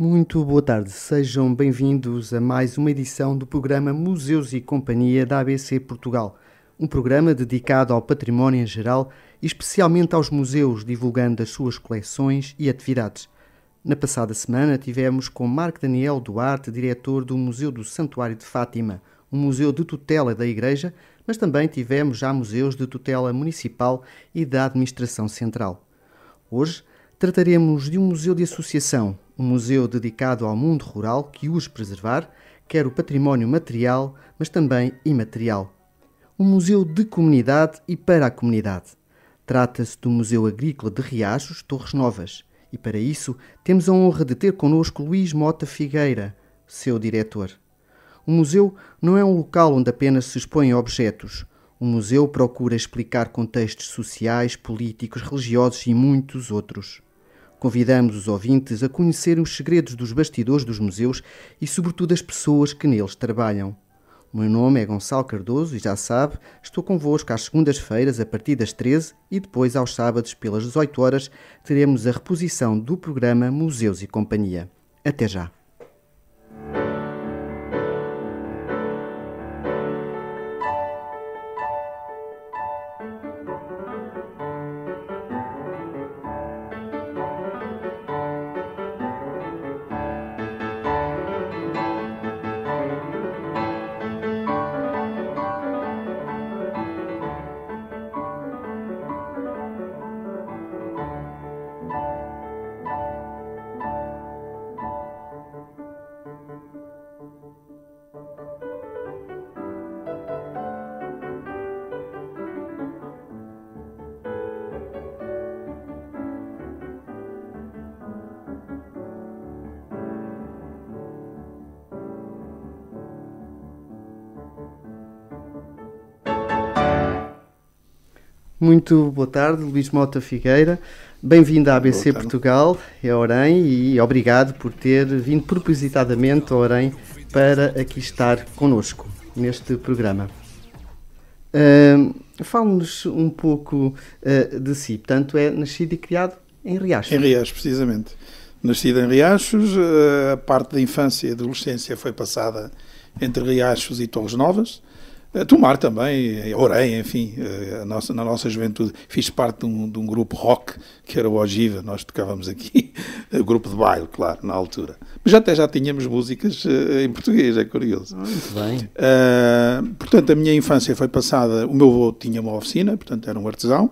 Muito boa tarde, sejam bem-vindos a mais uma edição do programa Museus e Companhia da ABC Portugal, um programa dedicado ao património em geral e especialmente aos museus, divulgando as suas coleções e atividades. Na passada semana tivemos com Marco Daniel Duarte, diretor do Museu do Santuário de Fátima, um museu de tutela da Igreja, mas também tivemos já museus de tutela municipal e da Administração Central. Hoje trataremos de um museu de associação, um museu dedicado ao mundo rural que urge preservar, quer o património material, mas também imaterial. Um museu de comunidade e para a comunidade. Trata-se do Museu Agrícola de Riachos, Torres Novas, e para isso temos a honra de ter connosco Luís Mota Figueira, seu diretor. O museu não é um local onde apenas se expõem objetos. O museu procura explicar contextos sociais, políticos, religiosos e muitos outros. Convidamos os ouvintes a conhecerem os segredos dos bastidores dos museus e, sobretudo, as pessoas que neles trabalham. O meu nome é Gonçalo Cardoso e já sabe, estou convosco às segundas-feiras a partir das 13 e depois aos sábados pelas 18 horas teremos a reposição do programa Museus e Companhia. Até já! Muito boa tarde, Luís Mota Figueira. Bem-vindo à ABC Portugal, a Orem, e obrigado por ter vindo propositadamente a Orem para aqui estar connosco neste programa. Fale-nos um pouco de si. Portanto, é nascido e criado em Riachos. Em Riachos, precisamente. Nascido em Riachos, a parte da infância e adolescência foi passada entre Riachos e Torres Novas. Tomar também, Orem, enfim, na nossa juventude fiz parte de um grupo rock, que era o Ogiva, nós tocávamos aqui, grupo de baile, claro, na altura. Mas até já tínhamos músicas em português, é curioso. Muito bem. Portanto, a minha infância foi passada, o meu avô tinha uma oficina, portanto era um artesão.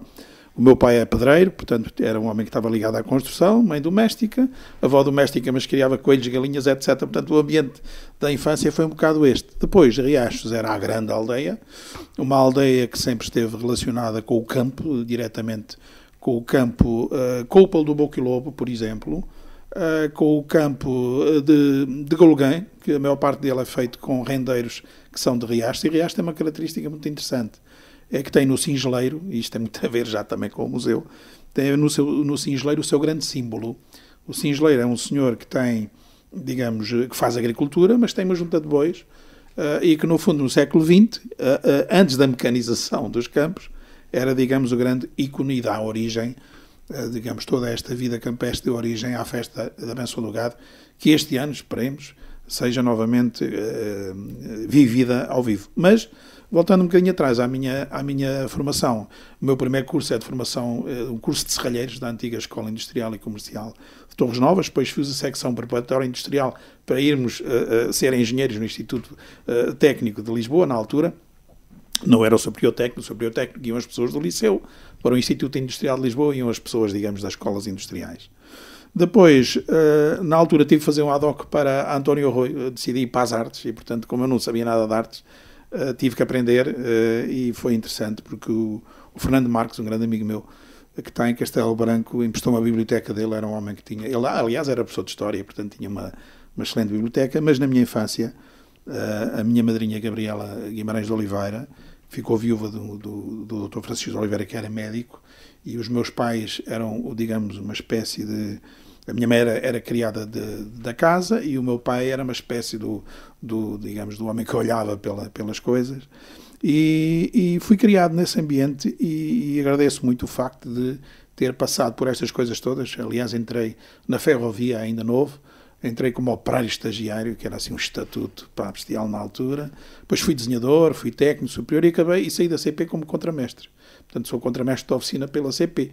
O meu pai é pedreiro, portanto era um homem que estava ligado à construção, mãe doméstica, avó doméstica, mas criava coelhos, galinhas, etc. Portanto, o ambiente da infância foi um bocado este. Depois, Riachos era a grande aldeia, uma aldeia que sempre esteve relacionada com o campo, diretamente com o campo, com o Polo do Boco e Lobo, por exemplo, com o campo de Golguém, que a maior parte dele é feito com rendeiros que são de Riachos, e Riachos tem uma característica muito interessante. É que tem no Singeleiro, e isto tem muito a ver já também com o museu, tem no Singeleiro o seu grande símbolo. O Singeleiro é um senhor que tem, digamos, que faz agricultura, mas tem uma junta de bois, e que no fundo no século XX, antes da mecanização dos campos, era, digamos, o grande ícone e dá origem, digamos, toda esta vida campestre de origem à festa da Benção do Gado, que este ano, esperemos, seja novamente vivida ao vivo. Mas, voltando um bocadinho atrás à minha formação, o meu primeiro curso é de formação, um curso de serralheiros da antiga Escola Industrial e Comercial de Torres Novas, depois fiz a secção preparatória industrial para irmos ser engenheiros no Instituto Técnico de Lisboa, na altura. Não era o superior técnico iam as pessoas do liceu, para o Instituto Industrial de Lisboa iam as pessoas, digamos, das escolas industriais. Depois, na altura, tive que fazer um ad hoc para António Arroio, decidi ir para as artes, e portanto, como eu não sabia nada de artes, tive que aprender, e foi interessante, porque o Fernando Marques, um grande amigo meu, que está em Castelo Branco, emprestou-me a biblioteca dele, era um homem que tinha... Ele, aliás, era professor de História, portanto tinha uma excelente biblioteca, mas na minha infância, a minha madrinha Gabriela Guimarães de Oliveira ficou viúva do Dr. Francisco de Oliveira, que era médico, e os meus pais eram, digamos, uma espécie de... A minha mãe era criada da casa e o meu pai era uma espécie digamos, do homem que olhava pelas coisas. E fui criado nesse ambiente e agradeço muito o facto de ter passado por estas coisas todas. Aliás, entrei na ferrovia ainda novo, Entrei como operário estagiário, que era assim um estatuto para bestial na altura. Depois fui desenhador, fui técnico superior e acabei e saí da CP como contramestre. Portanto, sou contramestre de oficina pela CP.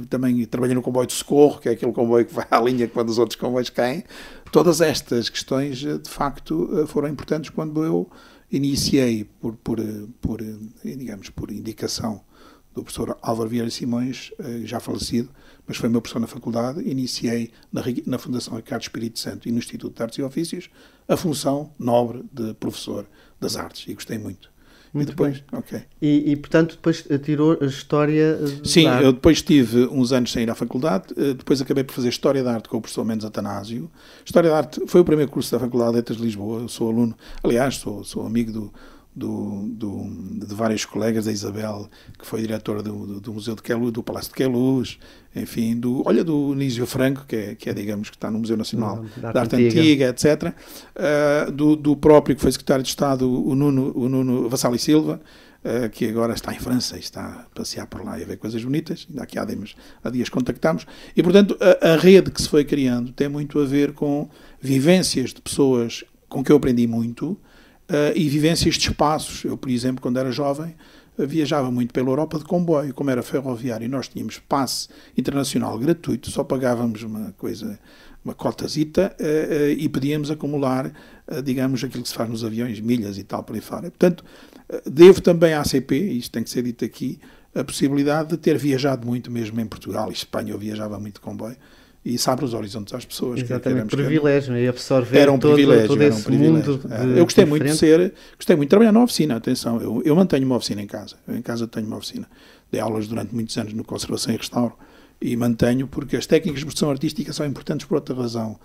Também trabalhei no comboio de socorro, que é aquele comboio que vai à linha quando os outros comboios caem. Todas estas questões, de facto, foram importantes quando eu iniciei, por indicação do professor Álvaro Vieira Simões, já falecido, mas foi meu professor na faculdade. Iniciei na Fundação Ricardo Espírito Santo e no Instituto de Artes e Ofícios a função nobre de professor das artes, e gostei muito. Muito e depois, bem. ok. E, portanto, depois tirou a História Sim, da Arte. eu depois tive uns anos sem ir à faculdade, depois acabei por fazer História da Arte com o professor Mendes Atanásio. História da Arte foi o primeiro curso da Faculdade de Letras de Lisboa, eu sou aluno, aliás, sou amigo de vários colegas, da Isabel, que foi diretora do Museu de Queluz, do Palácio de Queluz, enfim, do Nísio Franco, que é, digamos, que está no Museu Nacional da Arte Antiga, etc. Do próprio, que foi secretário de Estado, o Nuno Vassali Silva, que agora está em França e está a passear por lá e a ver coisas bonitas. Ainda aqui há dias contactámos. E, portanto, a rede que se foi criando tem muito a ver com vivências de pessoas com que eu aprendi muito, e vivências de espaços. Eu, por exemplo, quando era jovem, viajava muito pela Europa de comboio. Como era ferroviário e nós tínhamos passe internacional gratuito, só pagávamos uma cotazita, e podíamos acumular, digamos, aquilo que se faz nos aviões, milhas e tal, por aí fora. Portanto, devo também à ACP, isto tem que ser dito aqui, a possibilidade de ter viajado muito mesmo em Portugal e Espanha. Eu viajava muito de comboio. E abre os horizontes às pessoas. Exatamente, privilégio, e absorver era um privilégio, todo esse mundo. Eu gostei muito de trabalhar na oficina, atenção, eu mantenho uma oficina em casa. Eu em casa tenho uma oficina. Dei aulas durante muitos anos no Conservação e Restauro e mantenho, porque as técnicas de produção artística são importantes por outra razão.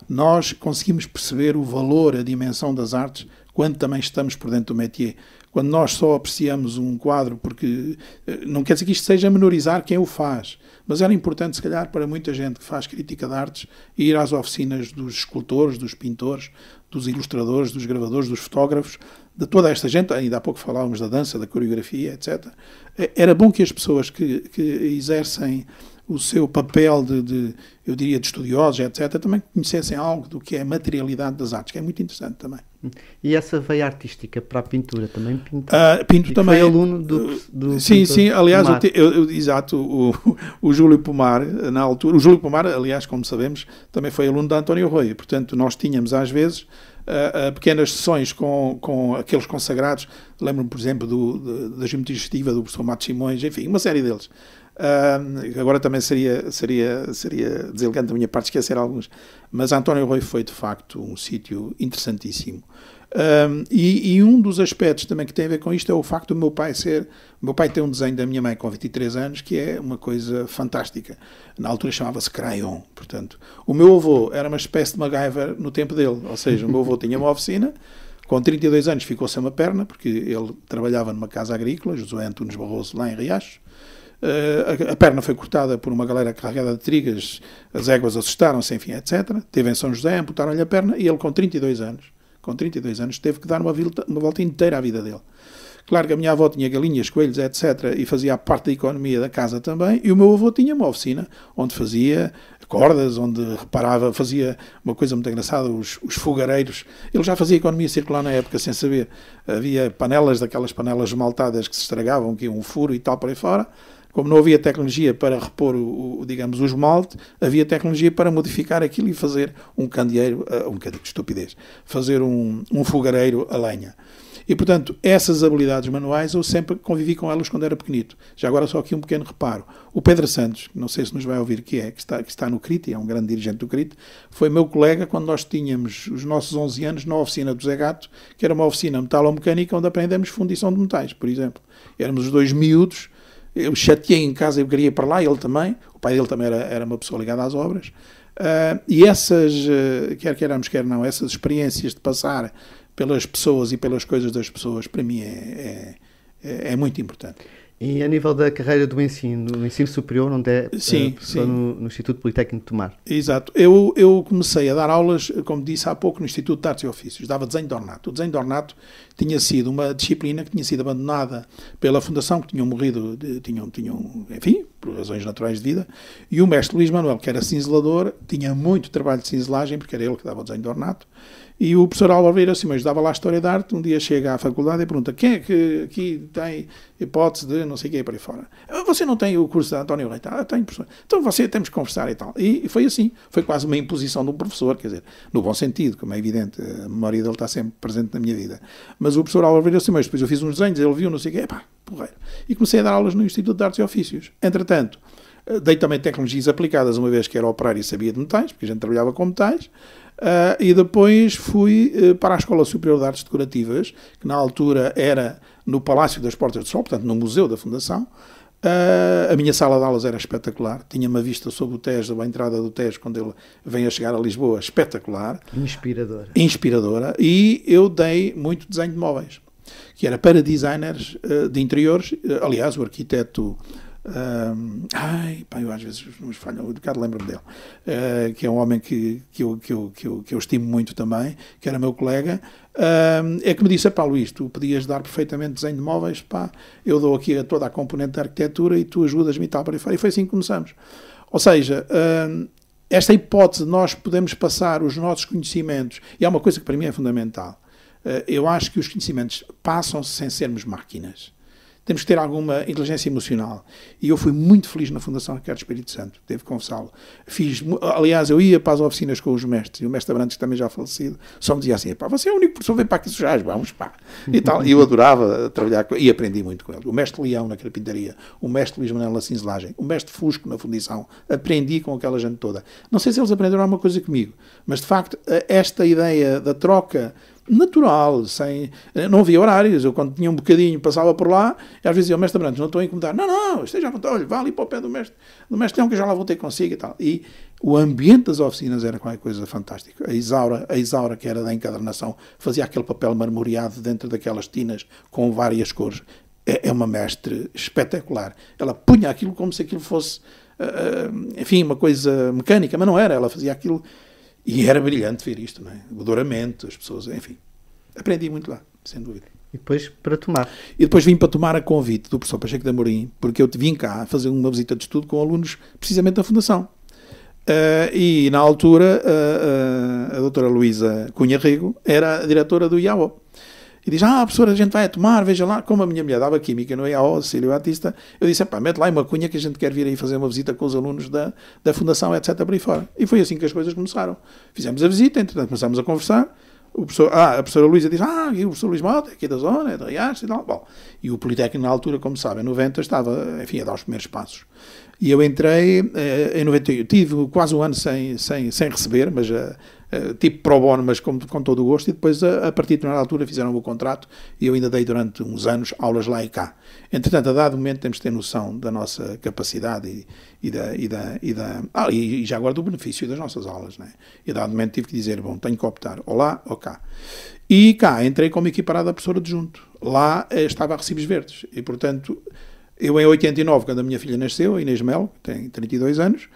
Nós conseguimos perceber o valor, a dimensão das artes, quando também estamos por dentro do métier. Quando nós só apreciamos um quadro, porque não quer dizer que isto seja menorizar quem o faz, mas era importante, se calhar, para muita gente que faz crítica de artes, ir às oficinas dos escultores, dos pintores, dos ilustradores, dos gravadores, dos fotógrafos, de toda esta gente. Ainda há pouco falávamos da dança, da coreografia, etc. Era bom que as pessoas que exercem o seu papel eu diria, de estudiosos, etc., também conhecessem algo do que é a materialidade das artes, que é muito interessante também. E essa veia artística para a pintura também pinta? Pinto também. Foi aluno do Sim, aliás, exato, o Júlio Pomar, na altura, o Júlio Pomar, aliás, como sabemos, também foi aluno da António Rui, portanto, nós tínhamos, às vezes, pequenas sessões com aqueles consagrados. Lembro-me, por exemplo, da geometria gestiva do professor Matos Simões, enfim, uma série deles. Agora também seria deselegante da minha parte esquecer alguns, mas António Rui foi de facto um sítio interessantíssimo. E um dos aspectos também que tem a ver com isto é o facto do meu pai ter um desenho da minha mãe com 23 anos que é uma coisa fantástica. Na altura chamava-se crayon. Portanto, o meu avô era uma espécie de MacGyver no tempo dele, ou seja, o meu avô tinha uma oficina. Com 32 anos ficou sem uma perna, porque ele trabalhava numa casa agrícola, José Antunes Barroso, lá em Riacho. A perna foi cortada por uma galera carregada de trigas, as éguas assustaram-se, enfim, etc. Teve em São José, amputaram-lhe a perna e ele, com 32 anos, teve que dar uma volta inteira à vida dele. Claro que a minha avó tinha galinhas, coelhos, etc. e fazia parte da economia da casa também, e o meu avô tinha uma oficina onde fazia cordas, onde reparava, fazia uma coisa muito engraçada, os fogareiros. Ele já fazia economia circular na época, sem saber. Havia panelas, daquelas panelas esmaltadas que se estragavam, que iam um furo e tal, por aí fora. Como não havia tecnologia para repor digamos, o esmalte, havia tecnologia para modificar aquilo e fazer um candeeiro, um bocadinho de estupidez, fazer um fogareiro a lenha. E, portanto, essas habilidades manuais eu sempre convivi com elas quando era pequenito. Já agora só aqui um pequeno reparo. O Pedro Santos, não sei se nos vai ouvir que está no CRIT, é um grande dirigente do CRIT, foi meu colega quando nós tínhamos os nossos 11 anos na oficina do Zé Gato, que era uma oficina metalomecânica onde aprendemos fundição de metais, por exemplo. Éramos os dois miúdos. Eu chateei em casa, eu queria ir para lá, ele também. O pai dele também era uma pessoa ligada às obras. E essas, quer queiramos, quer não, essas experiências de passar pelas pessoas e pelas coisas das pessoas, para mim é muito importante. E a nível da carreira do ensino, no ensino superior, onde é sim. No Instituto Politécnico de Tomar? Exato. Eu comecei a dar aulas, como disse há pouco, no Instituto de Artes e Ofícios. Dava desenho de ornato. O desenho de ornato tinha sido uma disciplina que tinha sido abandonada pela Fundação, que tinham morrido, enfim, por razões naturais de vida, e o mestre Luís Manuel, que era cinzelador, tinha muito trabalho de cinzelagem, porque era ele que dava o desenho do ornato, e o professor Álvaro Vieira Simões dava lá a História da Arte, um dia chega à faculdade e pergunta: quem é que aqui tem hipótese de não sei o que para aí fora? Você não tem o curso de António Leite? Tenho, professor. Então você temos que conversar e tal. E foi assim, foi quase uma imposição de um professor, quer dizer, no bom sentido, como é evidente, a memória dele está sempre presente na minha vida. Mas o professor Álvaro Vieira Simões, depois eu fiz uns desenhos, ele viu, não sei o que, porreiro. E comecei a dar aulas no Instituto de Artes e Ofícios. Entretanto, dei também tecnologias aplicadas, uma vez que era operário e sabia de metais, porque a gente trabalhava com metais. E depois fui para a Escola Superior de Artes Decorativas, que na altura era no Palácio das Portas do Sol, portanto no Museu da Fundação. A minha sala de aulas era espetacular, tinha uma vista sobre o Tejo, a entrada do Tejo, quando ele vem a chegar a Lisboa, espetacular. Inspiradora. E eu dei muito desenho de móveis, que era para designers de interiores. Aliás, o arquiteto... eu às vezes me falham, o Ricardo lembra-me dele, que é um homem que eu estimo muito também, que era meu colega, é que me disse: Luís, tu podias dar perfeitamente desenho de móveis, eu dou aqui toda a componente da arquitetura e tu ajudas-me e tal para aí fora. E foi assim que começamos. Ou seja, esta hipótese de nós podemos passar os nossos conhecimentos, e é uma coisa que para mim é fundamental. Eu acho que os conhecimentos passam-se sem sermos máquinas. Temos que ter alguma inteligência emocional. E eu fui muito feliz na Fundação Ricardo Espírito Santo, devo confessá-lo. Aliás, eu ia para as oficinas com os mestres, e o mestre Abrantes, também já falecido, só me dizia assim: você é o único professor, vem para aqui sujar, vamos, e tal. E eu adorava trabalhar com ele, e aprendi muito com ele. O mestre Leão na carpintaria, o mestre Luís Manuel na cinzelagem, o mestre Fusco na fundição, aprendi com aquela gente toda. Não sei se eles aprenderam alguma coisa comigo, mas de facto, esta ideia da troca natural, não havia horários. Eu, quando tinha um bocadinho, passava por lá e às vezes dizia: mestre Branco, não estou a incomodar. Não, esteja à vontade, olha, vá ali para o pé do mestre Leão, que eu já lá voltei consigo e tal. E o ambiente das oficinas era qualquer coisa fantástica. A Isaura, que era da encadernação, fazia aquele papel marmoreado dentro daquelas tinas com várias cores. É uma mestre espetacular. Ela punha aquilo como se aquilo fosse, enfim, uma coisa mecânica, mas não era. Ela fazia aquilo. E era brilhante ver isto, não é? O douramento, as pessoas, enfim. Aprendi muito lá, sem dúvida. E depois para tomar? E depois vim para tomar a convite do professor Pacheco de Amorim, porque eu vim cá fazer uma visita de estudo com alunos precisamente da Fundação. E na altura a doutora Luísa Cunha Rego era a diretora do IAO. E diz: professora, a gente vai a tomar, veja lá. Como a minha mulher dava química no IAO, Cecília Batista, eu disse: mete lá uma cunha que a gente quer vir aí fazer uma visita com os alunos da Fundação, etc, por aí fora. E foi assim que as coisas começaram. Fizemos a visita, entretanto começámos a conversar. A professora Luísa diz: e o professor Luís Mota, aqui da zona, é de Riacho e tal. Bom, e o Politécnico, na altura, como sabem, em 90, estava, enfim, a dar os primeiros passos. E eu entrei em 91, tive quase um ano sem receber, mas tipo pro bono, mas com todo o gosto, e depois, a partir de determinada altura, fizeram o contrato e eu ainda dei durante uns anos aulas lá e cá. Entretanto, a dado momento, temos de ter noção da nossa capacidade e já agora do benefício das nossas aulas, não é? E a dado momento tive que dizer: tenho que optar ou lá ou cá. E cá entrei como equiparada professora adjunto. Lá estava a Recibos Verdes e, portanto, eu em 89, quando a minha filha nasceu, a Inês Melo, que tem 32 anos,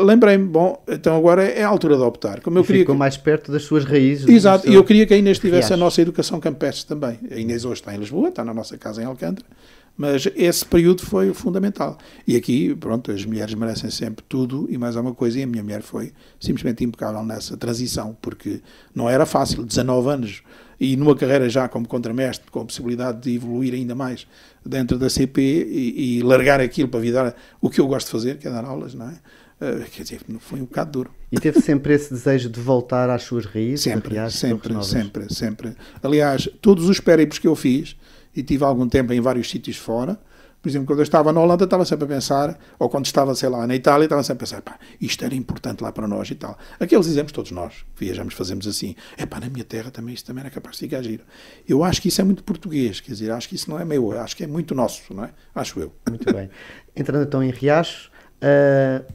lembrei-me: então agora é a altura de optar. Como eu queria ficou mais perto das suas raízes. Exato, e eu queria que a Inês tivesse a nossa educação campestre também. A Inês hoje está em Lisboa, está na nossa casa em Alcântara, mas esse período foi fundamental. E aqui, pronto, as mulheres merecem sempre tudo e mais alguma coisa, e a minha mulher foi simplesmente impecável nessa transição, porque não era fácil, 19 anos, e numa carreira já como contramestre, com a possibilidade de evoluir ainda mais dentro da CP e largar aquilo para virar o que eu gosto de fazer, que é dar aulas, não é? Quer dizer, foi um bocado duro. E teve sempre esse desejo de voltar às suas raízes? Sempre. Aliás, todos os périplos que eu fiz, e tive algum tempo em vários sítios fora, por exemplo, quando eu estava na Holanda, estava sempre a pensar, ou quando estava, sei lá, na Itália, estava sempre a pensar: isto era importante lá para nós e tal. Aqueles exemplos todos nós viajamos, fazemos assim: na minha terra também isto também era capaz de ficar giro. Eu acho que isso é muito português, quer dizer, acho que isso não é meu, acho que é muito nosso, não é? Acho eu. Muito bem. Entrando então em Riacho,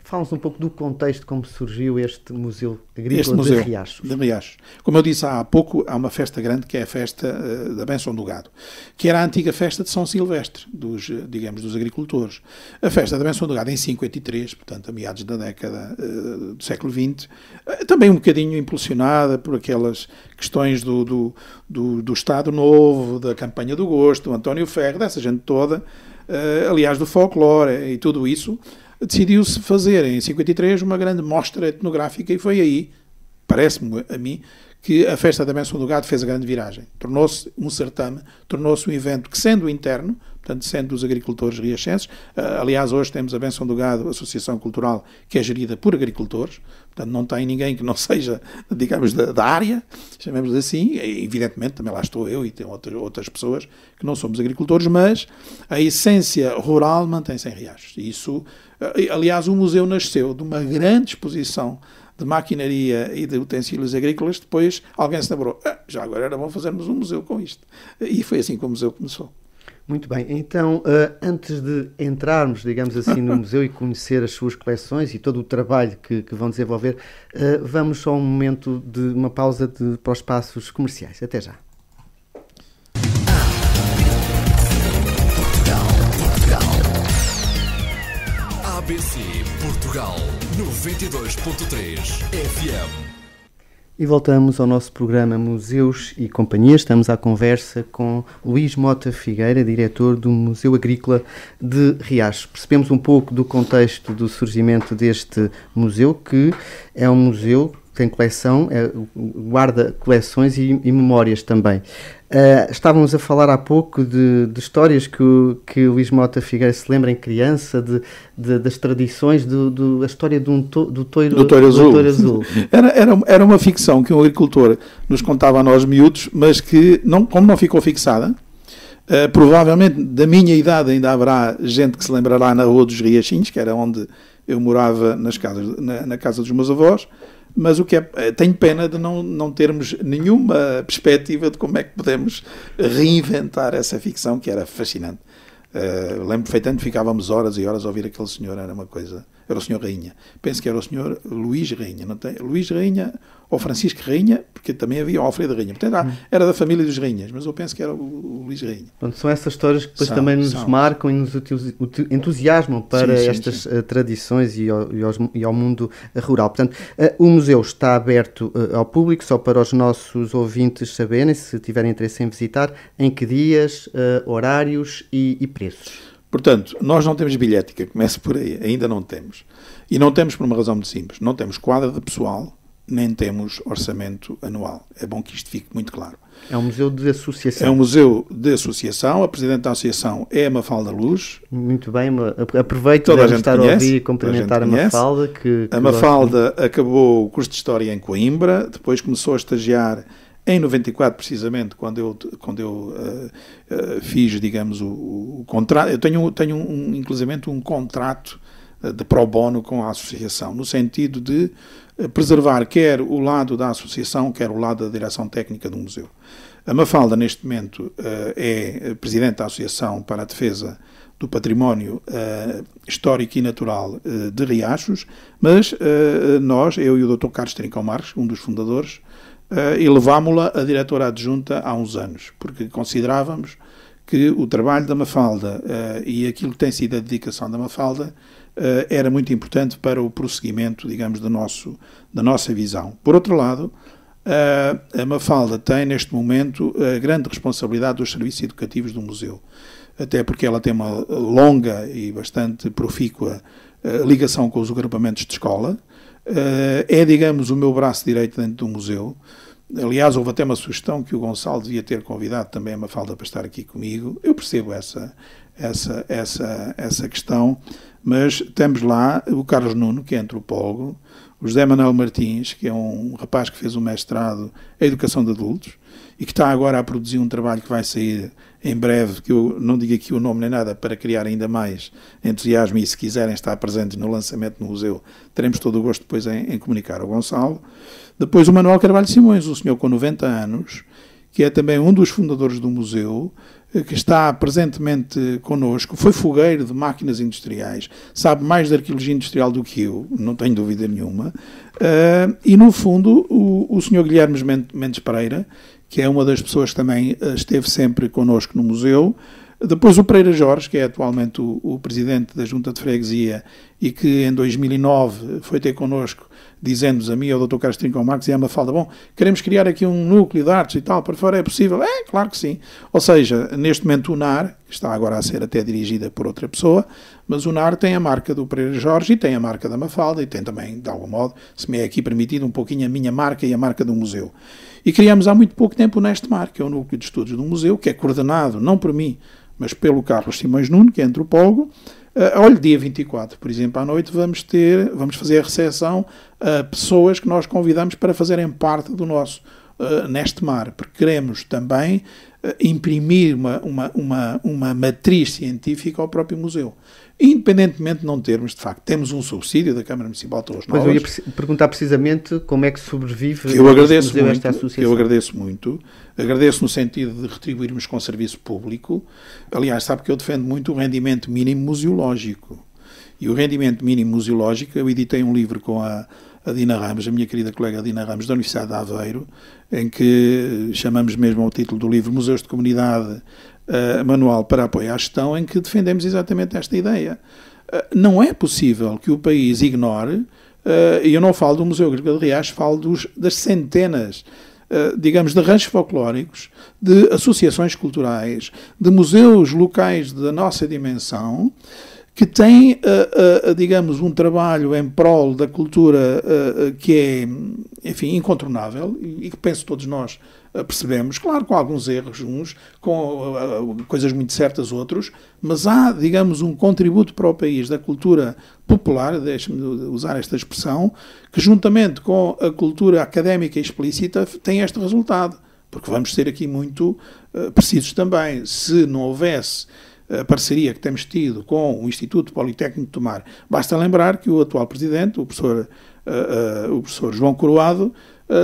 fala-nos um pouco do contexto, como surgiu este Museu Agrícola de Riacho. Como eu disse há pouco, há uma festa grande que é a festa da Benção do Gado, que era a antiga festa de São Silvestre, dos agricultores. A festa da Benção do Gado em 53, portanto a meados da década do século XX, também um bocadinho impulsionada por aquelas questões do Estado Novo, da campanha do Gosto, do António Ferro, dessa gente toda. aliás, do folclore e tudo isso, decidiu-se fazer em 53 uma grande mostra etnográfica e foi aí, parece-me a mim, que a Festa da Benção do Gado fez a grande viragem. Tornou-se um certame, tornou-se um evento que, sendo interno, portanto, sendo dos agricultores riachenses, aliás, hoje temos a Benção do Gado, associação cultural, que é gerida por agricultores, portanto, não tem ninguém que não seja, digamos, da área, chamemos assim, e, evidentemente, também lá estou eu e tem outras pessoas que não somos agricultores, mas a essência rural mantém-se em Riachos. E isso, aliás, o museu nasceu de uma grande exposição de maquinaria e de utensílios agrícolas. Depois alguém se lembrou, já agora era bom fazermos um museu com isto. E foi assim que o museu começou. Muito bem, então antes de entrarmos, digamos assim, no museu e conhecer as suas coleções e todo o trabalho que vão desenvolver, vamos só um momento de uma pausa para os espaços comerciais. Até já. ABC Portugal 92.3 FM. E voltamos ao nosso programa Museus e Companhia. Estamos à conversa com Luís Mota Figueira, diretor do Museu Agrícola de Riachos. Percebemos um pouco do contexto do surgimento deste museu, que é um museu que tem coleção, guarda coleções e memórias também. Estávamos a falar há pouco de histórias que o Luís Mota Figueira se lembra em criança, das tradições, a história do toiro azul. Era uma ficção que um agricultor nos contava a nós miúdos, mas que, como não ficou fixada, provavelmente da minha idade ainda haverá gente que se lembrará na Rua dos Riachinhos, que era onde eu morava na casa dos meus avós. Mas tenho pena de não termos nenhuma perspectiva de como é que podemos reinventar essa ficção, que era fascinante. Lembro perfeitamente, ficávamos horas e horas a ouvir aquele senhor, era o senhor Rainha. Penso que era o senhor Luís Rainha, não tem? Luís Rainha ou Francisco Rainha, porque também havia o Alfredo Rainha. Portanto, era da família dos Rainhas, mas eu penso que era o Luís Rainha. Pronto, são essas histórias que depois também nos marcam e nos entusiasmam para estas tradições e ao mundo rural. Portanto, o museu está aberto ao público, só para os nossos ouvintes saberem, se tiverem interesse em visitar, em que dias, horários e preços. Portanto, nós não temos bilhética, começa por aí, ainda não temos. E não temos por uma razão muito simples. Não temos quadra de pessoal, nem temos orçamento anual. É bom que isto fique muito claro. É um museu de associação. É um museu de associação. A presidente da associação é a Mafalda Luz. Muito bem, aproveito de estar a ouvir e cumprimentar a Mafalda. A Mafalda acabou o curso de História em Coimbra, depois começou a estagiar em 94, precisamente, quando eu fiz, digamos, o contrato. Eu tenho inclusivamente um contrato de pro bono com a associação, no sentido de preservar quer o lado da associação, quer o lado da direção técnica do museu. A Mafalda, neste momento, é presidente da Associação para a Defesa do Património Histórico e Natural de Riachos, mas nós, eu e o Dr. Carlos Trincão Marques, um dos fundadores, elevámo-la a diretora adjunta há uns anos, porque considerávamos que o trabalho da Mafalda e aquilo que tem sido a dedicação da Mafalda era muito importante para o prosseguimento, digamos, da nossa visão. Por outro lado, a Mafalda tem neste momento a grande responsabilidade dos serviços educativos do museu, até porque ela tem uma longa e bastante profícua ligação com os agrupamentos de escola. É, digamos, o meu braço direito dentro do museu. Aliás, houve até uma sugestão que o Gonçalo devia ter convidado também a Mafalda para estar aqui comigo. Eu percebo essa questão, mas temos lá o Carlos Nuno, que é antropólogo, o José Manuel Martins, que é um rapaz que fez um mestrado em Educação de Adultos e que está agora a produzir um trabalho que vai sair em breve, que eu não digo aqui o nome nem nada, para criar ainda mais entusiasmo, e se quiserem estar presentes no lançamento no museu, teremos todo o gosto depois em comunicar ao Gonçalo. Depois o Manuel Carvalho Simões, um senhor com 90 anos, que é também um dos fundadores do museu, que está presentemente connosco, foi fogueiro de máquinas industriais, sabe mais de arqueologia industrial do que eu, não tenho dúvida nenhuma, e no fundo o senhor Guilherme Mendes Pereira, que é uma das pessoas que também esteve sempre connosco no museu. Depois o Pereira Jorge, que é atualmente o presidente da Junta de Freguesia e que em 2009 foi ter connosco, dizendo-nos a mim, ao Dr. Carlos Trincão Marques e à Mafalda, bom, queremos criar aqui um núcleo de artes e tal, para fora é possível? É, claro que sim. Ou seja, neste momento o NAR, que está agora a ser até dirigida por outra pessoa, mas o NAR tem a marca do Pereira Jorge e tem a marca da Mafalda e tem também, de algum modo, se me é aqui permitido, um pouquinho a minha marca e a marca do museu. E criamos há muito pouco tempo o NESTMAR, que é o Núcleo de Estudos do Museu, que é coordenado, não por mim, mas pelo Carlos Simões Nuno, que é antropólogo. Olha, dia 24, por exemplo, à noite vamos fazer a recepção a pessoas que nós convidamos para fazerem parte do nosso NESTMAR, porque queremos também imprimir uma matriz científica ao próprio museu. Independentemente de não termos, de facto, temos um subsídio da Câmara Municipal de Torres Novas. Pois eu ia perguntar precisamente como é que sobrevive eu agradeço muito, esta associação. Eu agradeço muito. Agradeço no sentido de retribuirmos com serviço público. Aliás, sabe que eu defendo muito o rendimento mínimo museológico. E o rendimento mínimo museológico, eu editei um livro com a Dina Ramos, a minha querida colega Dina Ramos, da Universidade de Aveiro, em que chamamos mesmo ao título do livro Museus de Comunidade, Manual para Apoio à Gestão, em que defendemos exatamente esta ideia. Não é possível que o país ignore, e eu não falo do Museu Agrícola de Riacho, falo das centenas, digamos, de ranchos folclóricos, de associações culturais, de museus locais da nossa dimensão, que tem, digamos, um trabalho em prol da cultura que é, enfim, incontornável e que penso todos nós percebemos, claro, com alguns erros uns, com coisas muito certas outros, mas há, digamos, um contributo para o país da cultura popular, deixe-me usar esta expressão, que juntamente com a cultura académica e explícita tem este resultado, porque vamos ser aqui muito precisos também. Se não houvesse a parceria que temos tido com o Instituto Politécnico de Tomar. Basta lembrar que o atual presidente, o professor João Coroado,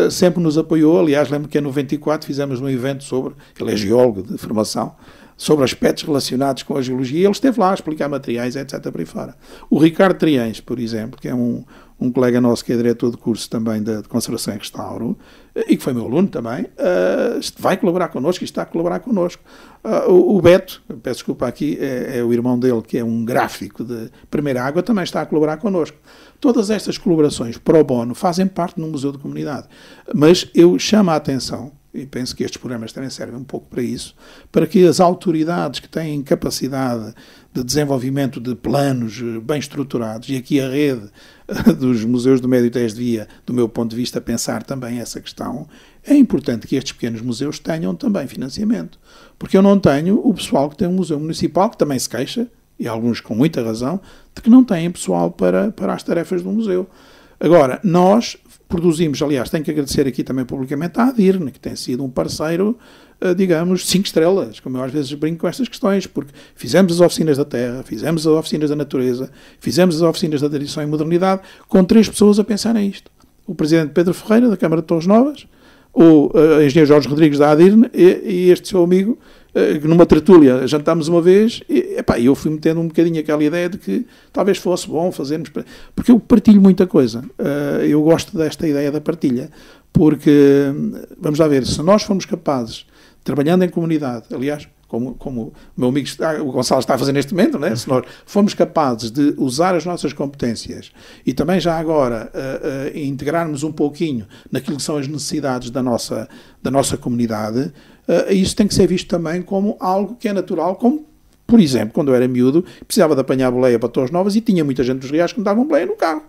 sempre nos apoiou. Aliás, lembro que em 94 fizemos um evento sobre, ele é geólogo de formação, sobre aspectos relacionados com a geologia, e ele esteve lá a explicar materiais, etc. por aí fora. O Ricardo Triães, por exemplo, que é um colega nosso que é diretor de curso também de Conservação e Restauro, e que foi meu aluno também, vai colaborar connosco e está a colaborar connosco. O Beto, peço desculpa aqui, é o irmão dele, que é um gráfico de primeira água, também está a colaborar connosco. Todas estas colaborações pro bono fazem parte do Museu de Comunidade. Mas eu chamo a atenção, e penso que estes programas também servem um pouco para isso, para que as autoridades que têm capacidade de desenvolvimento de planos bem estruturados, e aqui a rede dos museus do Médio Tejo devia, do meu ponto de vista, pensar também essa questão, é importante que estes pequenos museus tenham também financiamento. Porque eu não tenho o pessoal que tem um museu municipal, que também se queixa, e alguns com muita razão, de que não têm pessoal para as tarefas do museu. Agora, nós produzimos, aliás, tenho que agradecer aqui também publicamente à ADIRN, que tem sido um parceiro, digamos, 5 estrelas, como eu às vezes brinco com estas questões, porque fizemos as oficinas da terra, fizemos as oficinas da natureza, fizemos as oficinas da tradição e modernidade, com 3 pessoas a pensar nisto. O presidente Pedro Ferreira, da Câmara de Torres Novas, o engenheiro Jorge Rodrigues, da ADIRN, e este seu amigo, que numa tertúlia jantámos uma vez, e eu fui metendo um bocadinho aquela ideia de que talvez fosse bom fazermos, porque eu partilho muita coisa, eu gosto desta ideia da partilha, porque, vamos lá ver, se nós formos capazes, trabalhando em comunidade, aliás, como o meu amigo o Gonçalo está a fazer neste momento, né? Se nós formos capazes de usar as nossas competências e também já agora integrarmos um pouquinho naquilo que são as necessidades da nossa comunidade, isso tem que ser visto também como algo que é natural, como, por exemplo, quando eu era miúdo, precisava de apanhar boleia para Torres Novas e tinha muita gente dos Riachos que me davam boleia no carro.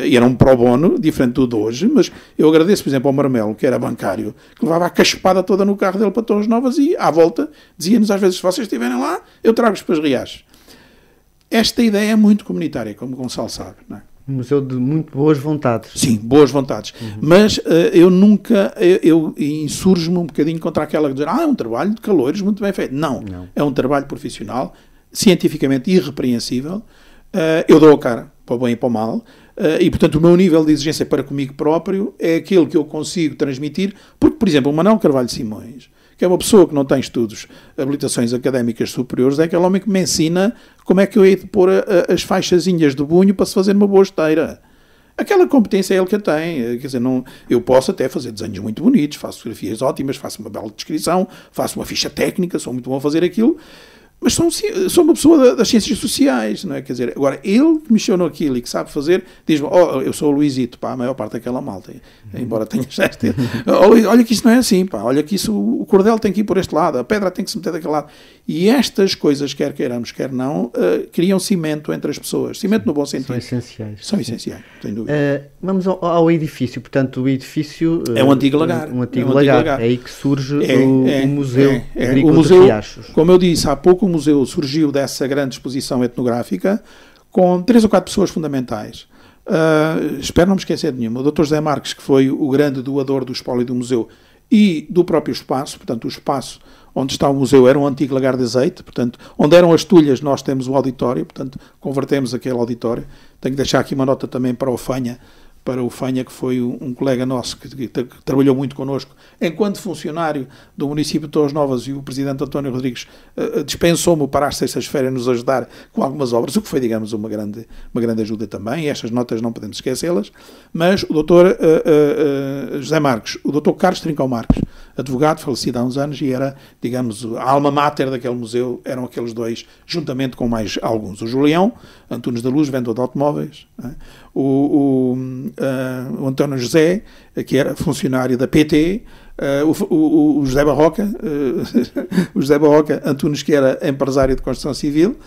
E era um pro bono, diferente do de hoje, mas eu agradeço, por exemplo, ao Marmelo, que era bancário, que levava a caspada toda no carro dele para Torres Novas e, à volta, dizia-nos às vezes, se vocês estiverem lá, eu trago-vos para os Riachos. Esta ideia é muito comunitária, como o Gonçalo sabe, não é? Um museu de muito boas vontades. Sim, boas vontades. Mas eu insurjo-me um bocadinho contra aquela que dizer, é um trabalho de calores muito bem feito. Não. É um trabalho profissional, cientificamente irrepreensível. Eu dou a cara para o bem e para o mal. E, portanto, o meu nível de exigência para comigo próprio é aquele que eu consigo transmitir, porque, por exemplo, o Manuel Carvalho Simões, que é uma pessoa que não tem estudos, habilitações académicas superiores, é aquele homem que me ensina como é que eu hei de pôr as faixazinhas do bunho para se fazer uma boa esteira. Aquela competência é ele que a tem. Quer dizer, eu posso até fazer desenhos muito bonitos, faço fotografias ótimas, faço uma bela descrição, faço uma ficha técnica, sou muito bom a fazer aquilo, Mas sou uma pessoa das ciências sociais, não é? Quer dizer, agora, ele que mexeu naquilo e que sabe fazer, diz-me, eu sou o Luizito, pá, a maior parte daquela malta, embora tenha gesto. Olha que isso não é assim, pá, olha que isso, o cordel tem que ir por este lado, a pedra tem que se meter daquele lado. E estas coisas, quer queiramos, quer não, criam cimento entre as pessoas. Cimento no bom sentido. São essenciais. São essenciais, sem dúvida. Vamos ao edifício. Portanto, o edifício... é um antigo lagar. Um antigo lagar. É aí que surge o Museu Agrícola de Riachos. Como eu disse há pouco, o museu surgiu dessa grande exposição etnográfica com 3 ou 4 pessoas fundamentais. Espero não me esquecer de nenhuma. O Dr. José Marques, que foi o grande doador do espólio do museu e do próprio espaço, portanto, o espaço onde está o museu era um antigo lagar de azeite, portanto, onde eram as tulhas, nós temos o auditório, portanto, convertemos aquele auditório. Tenho que deixar aqui uma nota também para o Fanha, que foi um colega nosso que trabalhou muito connosco enquanto funcionário do município de Torres Novas, e o presidente António Rodrigues dispensou-me para as sextas-feiras nos ajudar com algumas obras, o que foi, digamos, uma grande ajuda também, e estas notas não podemos esquecê-las. Mas o doutor José Marques, o doutor Carlos Trincão Marques, advogado, falecido há uns anos, e era, digamos, a alma mater daquele museu, eram aqueles dois, juntamente com mais alguns. O Julião Antunes da Luz, vendedor de automóveis, né? O António José, que era funcionário da PT, o José Barroca, o José Barroca Antunes, que era empresário de construção civil,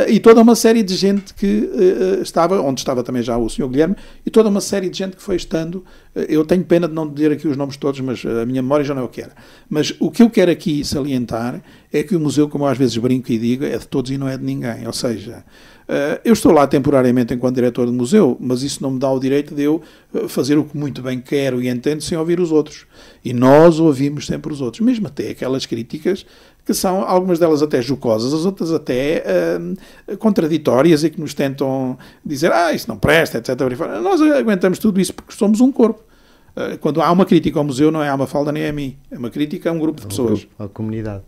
e toda uma série de gente que estava, onde estava também já o Sr. Guilherme, e toda uma série de gente que foi estando. Eu tenho pena de não dizer aqui os nomes todos, mas a minha memória já não é o que era. Mas o que eu quero aqui salientar é que o museu, como eu às vezes brinco e digo, é de todos e não é de ninguém. Ou seja, eu estou lá temporariamente enquanto diretor do museu, mas isso não me dá o direito de eu fazer o que muito bem quero e entendo sem ouvir os outros. E nós ouvimos sempre os outros, mesmo até aquelas críticas que são, algumas delas até jocosas, as outras até contraditórias, e que nos tentam dizer, isso não presta, etc. Nós aguentamos tudo isso porque somos um corpo. Quando há uma crítica ao museu, não é a Mafalda nem a mim, é uma crítica a um grupo de pessoas. A comunidade.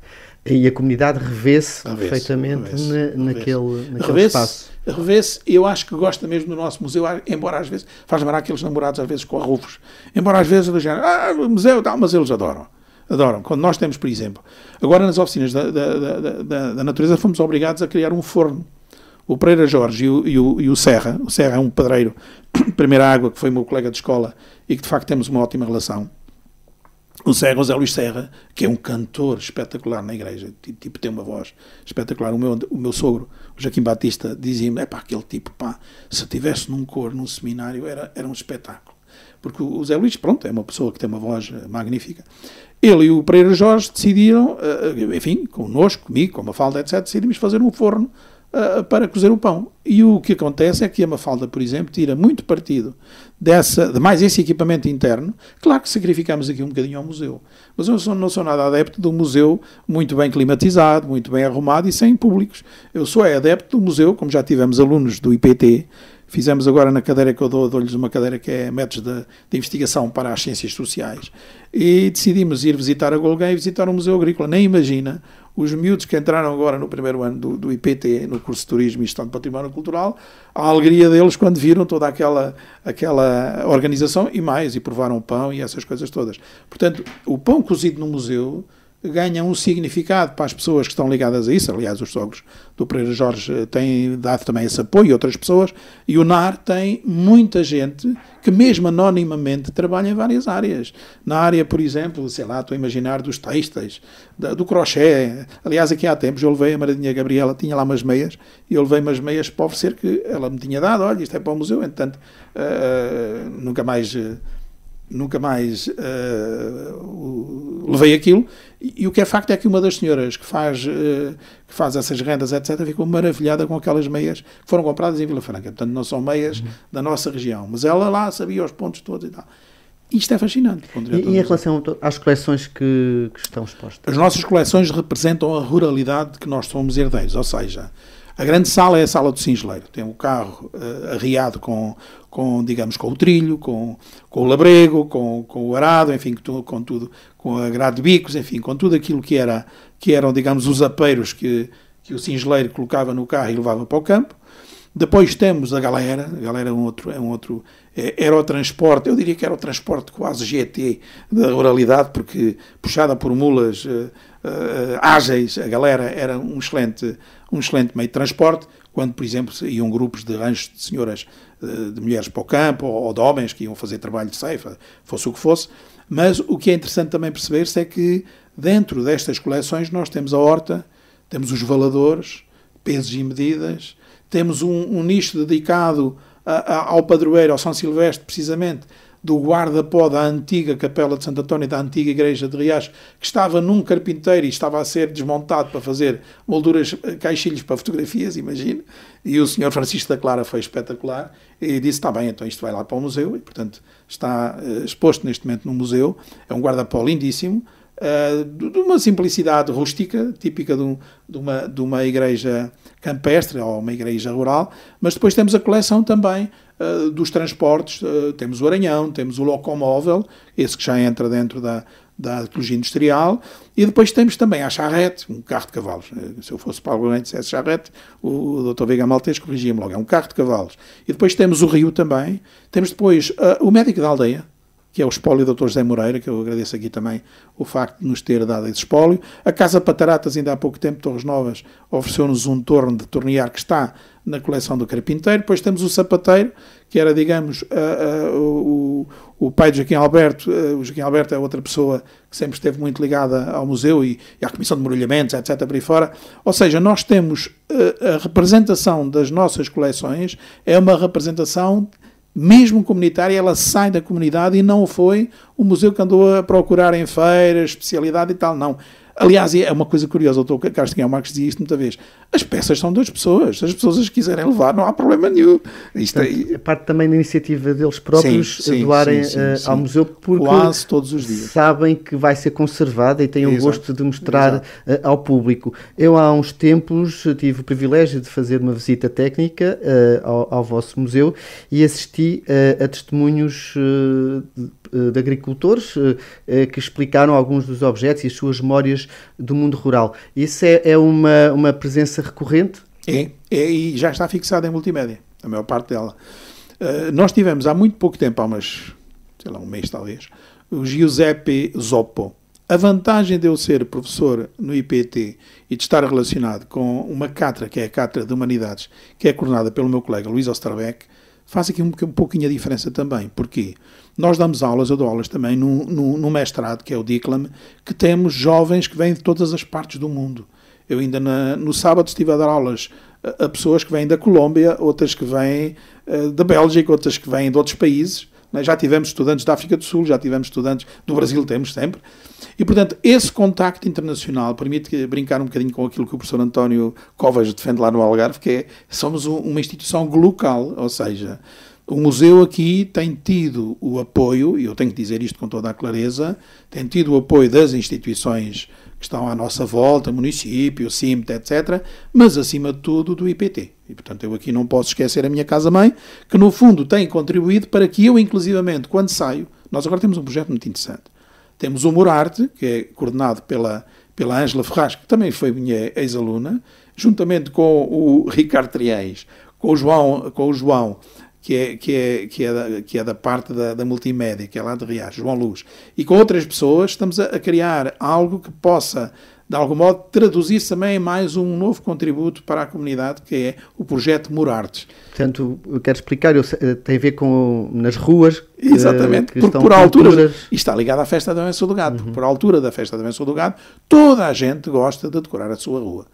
E a comunidade revê-se perfeitamente naquele espaço. Revê-se, eu acho que gosta mesmo do nosso museu, embora às vezes, faz lembrar aqueles namorados às vezes com arrufos, embora às vezes eles dizem, o museu tal, mas eles adoram. Quando nós temos, por exemplo, agora nas oficinas da natureza fomos obrigados a criar um forno. O Pereira Jorge e o Serra é um pedreiro, primeira água, que foi meu colega de escola e que de facto temos uma ótima relação. O Zé Luís Serra, que é um cantor espetacular na igreja, tipo tem uma voz espetacular. O meu sogro, o Joaquim Batista, dizia-me, aquele tipo, se estivesse num coro, num seminário, era um espetáculo. Porque o Zé Luís, pronto, é uma pessoa que tem uma voz magnífica. Ele e o Pereira Jorge decidiram, enfim, connosco, comigo, com a Mafalda, etc., decidimos fazer um forno para cozer o pão. E o que acontece é que a Mafalda, por exemplo, tira muito partido de mais esse equipamento interno. Claro que sacrificamos aqui um bocadinho ao museu, mas eu não sou nada adepto de um museu muito bem climatizado, muito bem arrumado e sem públicos. Eu sou adepto do museu, como já tivemos alunos do IPT, fizemos agora na cadeira que eu dou-lhes uma cadeira que é métodos de investigação para as ciências sociais, e decidimos ir visitar a Golguém e visitar o Museu Agrícola. Nem imagina, os miúdos que entraram agora no primeiro ano do IPT, no curso de Turismo e Gestão de Património Cultural, a alegria deles quando viram toda aquela organização e provaram o pão e essas coisas todas. Portanto, o pão cozido no museu ganha um significado para as pessoas que estão ligadas a isso. Aliás, os sogros do Pereira Jorge têm dado também esse apoio, e outras pessoas, e o NAR tem muita gente que mesmo anonimamente trabalha em várias áreas. Na área, por exemplo, estou a imaginar dos têxteis, do crochê. Aliás, aqui há tempos eu levei a Maradinha Gabriela, tinha lá umas meias, e eu levei umas meias para oferecer, que ela me tinha dado, olha, isto é para o museu, entretanto, nunca mais levei aquilo, e o que é facto é que uma das senhoras que faz essas rendas, etc., ficou maravilhada com aquelas meias que foram compradas em Vila Franca. Portanto, não são meias da nossa região, mas ela lá sabia os pontos todos e tal. Isto é fascinante. E em relação às coleções que estão expostas? As nossas coleções representam a ruralidade de que nós somos herdeiros, ou seja, a grande sala é a sala do Singeleiro. Tem o carro arriado com o trilho, com o labrego, com o arado, enfim, com tudo, com a grade de bicos, enfim, com tudo aquilo que eram, digamos, os apeiros que o Singeleiro colocava no carro e levava para o campo. Depois temos a galera era o transporte, eu diria que era o transporte quase GT da ruralidade, porque puxada por mulas ágeis, a galera era um excelente meio de transporte, quando, por exemplo, iam grupos de ranchos de senhoras, de mulheres para o campo, ou de homens que iam fazer trabalho de ceifa, fosse o que fosse. Mas o que é interessante também perceber-se é que dentro destas coleções nós temos a horta, temos os valadores, pesos e medidas, temos um nicho dedicado ao padroeiro, ao São Silvestre, precisamente, do guarda-pó da antiga Capela de Santo António, da antiga Igreja de Riacho, que estava num carpinteiro e estava a ser desmontado para fazer molduras, caixilhos para fotografias, imagina. E o Sr. Francisco da Clara foi espetacular e disse, está bem, então isto vai lá para o museu, e portanto está exposto neste momento no museu. É um guarda-pó lindíssimo, de uma simplicidade rústica, típica de uma igreja campestre ou uma igreja rural, mas depois temos a coleção também dos transportes, temos o Aranhão, temos o locomóvel, esse que já entra dentro da arqueologia industrial, e depois temos também a charrete, um carro de cavalos. Se eu fosse para alguém que dissesse charrete, o Dr. Veiga Maltês corrigia-me logo, é um carro de cavalos. E depois temos o rio também, temos depois o médico da aldeia, que é o espólio do Dr. José Moreira, que eu agradeço aqui também o facto de nos ter dado esse espólio. A Casa Pataratas, ainda há pouco tempo, Torres Novas, ofereceu-nos um torno de tornear que está na coleção do carpinteiro. Depois temos o sapateiro, que era, digamos, o pai de Joaquim Alberto. O Joaquim Alberto é outra pessoa que sempre esteve muito ligada ao museu e à Comissão de Mergulhamentos, etc., por aí fora. Ou seja, nós temos a representação das nossas coleções, é uma representação mesmo comunitária, ela sai da comunidade e não foi o museu que andou a procurar em feiras, especialidade e tal, não. Aliás, é uma coisa curiosa, o Dr. Carlos Tinhão Marques dizia isto muita vez, as peças são das pessoas, se as pessoas as quiserem levar, não há problema nenhum. Portanto, é parte também da iniciativa deles próprios doarem ao museu, porque quase todos os dias sabem que vai ser conservada e têm o gosto de mostrar ao público. Eu há uns tempos tive o privilégio de fazer uma visita técnica ao vosso museu e assisti a testemunhos de agricultores que explicaram alguns dos objetos e as suas memórias do mundo rural. Isso é uma presença recorrente? E já está fixada em multimédia, a maior parte dela. Nós tivemos há muito pouco tempo, há um mês talvez, o Giuseppe Zoppo. A vantagem de eu ser professor no IPT e de estar relacionado com uma cátedra, que é a Cátedra de Humanidades, que é coordenada pelo meu colega Luís Osterbeck, faz aqui um pouquinho a diferença também. Porquê? Nós damos aulas, eu dou aulas também no mestrado, que é o DICLAM, que temos jovens que vêm de todas as partes do mundo. Eu ainda no sábado estive a dar aulas a pessoas que vêm da Colômbia, outras que vêm da Bélgica, outras que vêm de outros países. Já tivemos estudantes da África do Sul, já tivemos estudantes do Brasil, temos sempre. E, portanto, esse contacto internacional permite brincar um bocadinho com aquilo que o professor António Covas defende lá no Algarve, que é, somos uma instituição local, ou seja, o museu aqui tem tido o apoio, e eu tenho que dizer isto com toda a clareza, tem tido o apoio das instituições que estão à nossa volta, município, CIMT, etc., mas, acima de tudo, do IPT. E, portanto, eu aqui não posso esquecer a minha casa-mãe, que, no fundo, tem contribuído para que eu, inclusivamente, quando saio, nós agora temos um projeto muito interessante. Temos o Murarte, que é coordenado pela Ângela Ferraz, que também foi minha ex-aluna, juntamente com o Ricardo Triães, com o João, que é da parte da multimédia, que é lá de Riacho, João Luz, e com outras pessoas, estamos a criar algo que possa, de algum modo, traduzir também mais um novo contributo para a comunidade, que é o projeto Murartes. Portanto, eu quero explicar, tem a ver com nas ruas. Exatamente, porque por altura, e está ligado à festa da Benção do Gado, porque por altura da festa da Benção do Gado, toda a gente gosta de decorar a sua rua.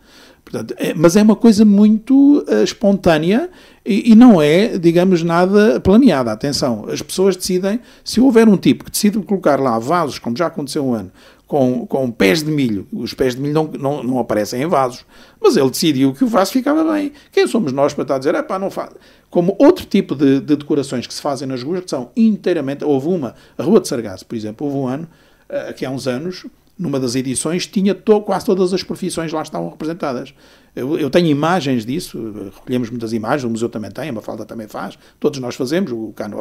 Portanto, mas é uma coisa muito espontânea e não é, digamos, nada planeada. Atenção, as pessoas decidem, se houver um tipo que decide colocar lá vasos, como já aconteceu um ano, com pés de milho, os pés de milho não aparecem em vasos, mas ele decidiu que o vaso ficava bem. Quem somos nós para estar a dizer, não faz? Como outro tipo de decorações que se fazem nas ruas, que são inteiramente, a Rua de Sargaço, por exemplo, houve um ano, que há uns anos, numa das edições, tinha quase todas as profissões lá estavam representadas. Eu tenho imagens disso, recolhemos muitas imagens, o museu também tem, a Mafalda também faz, todos nós fazemos, o Capo,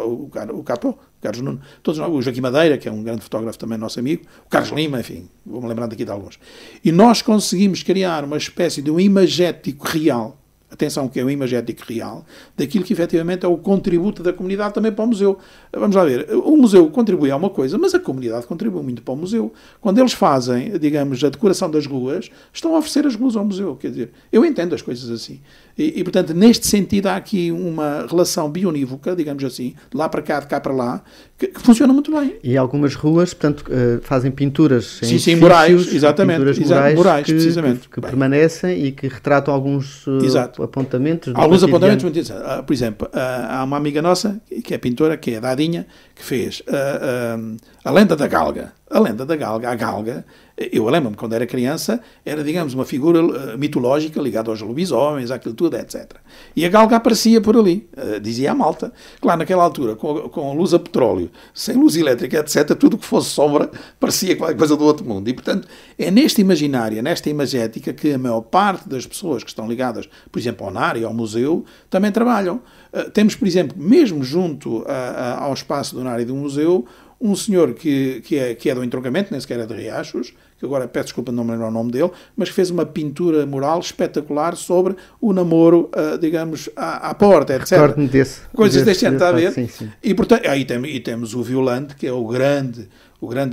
o Carlos Nuno, todos nós, o Joaquim Madeira, que é um grande fotógrafo também nosso amigo, o Carlos Lima, enfim, vou-me lembrando aqui de alguns. E nós conseguimos criar uma espécie de um imagético real, atenção, que é o imagético real, daquilo que efetivamente é o contributo da comunidade também para o museu. Vamos lá ver, o museu contribui a uma coisa, mas a comunidade contribui muito para o museu. Quando eles fazem, digamos, a decoração das ruas, estão a oferecer as ruas ao museu, quer dizer, eu entendo as coisas assim. E portanto, neste sentido, há aqui uma relação bionívoca, digamos assim, de lá para cá, de cá para lá, que funciona muito bem. E algumas ruas, portanto, fazem pinturas em sim, murais, exatamente. Pinturas murais precisamente. Que permanecem e que retratam alguns apontamentos. Alguns apontamentos muito interessantes. Por exemplo, há uma amiga nossa, que é pintora, que é a Dadinha, que fez a Lenda da Galga. A Lenda da Galga, a Galga, eu lembro-me quando era criança, era, digamos, uma figura mitológica ligada aos lobisomens, àquilo tudo, etc. E a Galga aparecia por ali, dizia a malta. Claro, naquela altura, com luz a petróleo, sem luz elétrica, etc., tudo o que fosse sombra parecia qualquer coisa do outro mundo. E, portanto, é neste imaginário, nesta imagética, que a maior parte das pessoas que estão ligadas, por exemplo, ao NAR e ao museu, também trabalham. Temos, por exemplo, mesmo junto ao espaço do NAR e do museu, um senhor que é do entroncamento, nem sequer é de Riachos, que agora peço desculpa não me lembro o nome dele, mas que fez uma pintura mural espetacular sobre o namoro, digamos, à porta, etc. Recordo-me coisas deste ano, está a ver? Sim, sim. E, portanto, aí temos o Violante, que é o grande